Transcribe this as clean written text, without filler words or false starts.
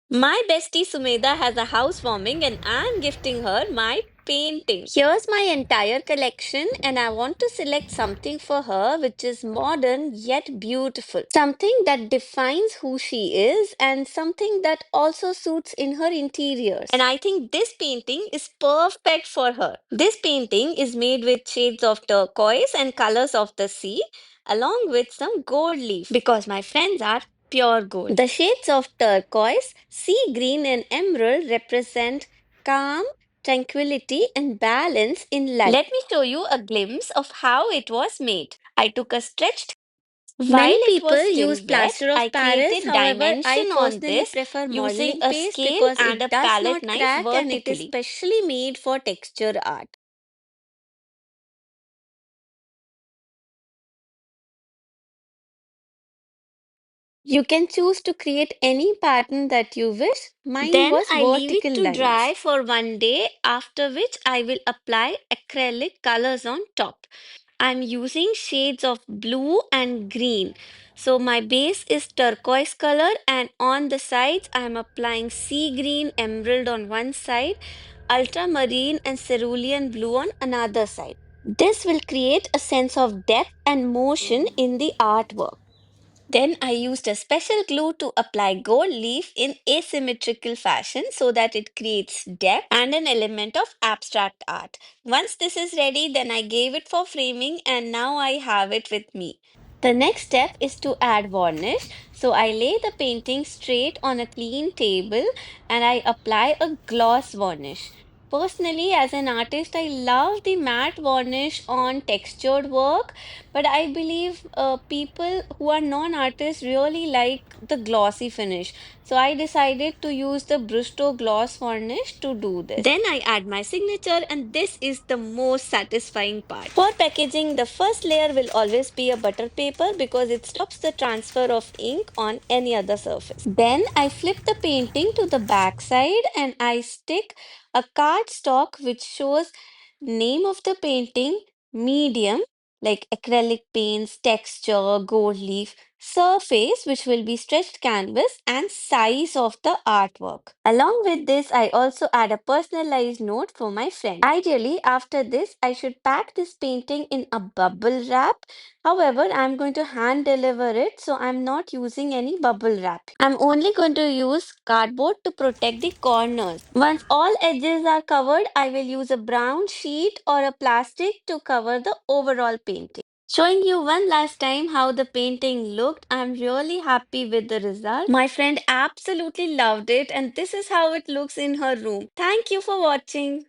My bestie Sumedha has a housewarming and I'm gifting her my painting. Here's my entire collection and I want to select something for her which is modern yet beautiful. Something that defines who she is and something that also suits in her interiors. And I think this painting is perfect for her. This painting is made with shades of turquoise and colors of the sea along with some gold leaf because my friends are pure gold. The shades of turquoise, sea green, and emerald represent calm, tranquility, and balance in life. Let me show you a glimpse of how it was made. I took a stretched while Many it was people still use wet, plaster I of Paris. created However, I dimension on personally this prefer using modeling a paste scale because and it a does palette not knife crack and it is vertically. specially made for texture art. You can choose to create any pattern that you wish. Mine Then was I leave it vertical to lines. dry for one day, after which I will apply acrylic colors on top. I'm using shades of blue and green. So my base is turquoise color and on the sides I'm applying sea green emerald on one side, ultramarine and cerulean blue on another side. This will create a sense of depth and motion in the artwork. Then I used a special glue to apply gold leaf in asymmetrical fashion so that it creates depth and an element of abstract art. Once this is ready, then I gave it for framing and now I have it with me. The next step is to add varnish. So I lay the painting straight on a clean table and I apply a gloss varnish. Personally, as an artist, I love the matte varnish on textured work, but I believe people who are non-artists really like the glossy finish. So I decided to use the Brusto gloss varnish to do this. Then I add my signature, and this is the most satisfying part. For packaging, the first layer will always be a butter paper because it stops the transfer of ink on any other surface. Then I flip the painting to the back side and I stick a cardstock which shows name of the painting, medium like acrylic paints, texture, gold leaf, surface, which will be stretched canvas, and size of the artwork. Along with this, I also add a personalized note for my friend. Ideally, after this, I should pack this painting in a bubble wrap. However, I'm going to hand deliver it, so I'm not using any bubble wrap. I'm only going to use cardboard to protect the corners. Once all edges are covered, I will use a brown sheet or a plastic to cover the overall painting. Showing you one last time how the painting looked, I'm really happy with the result. My friend absolutely loved it, and this is how it looks in her room. Thank you for watching.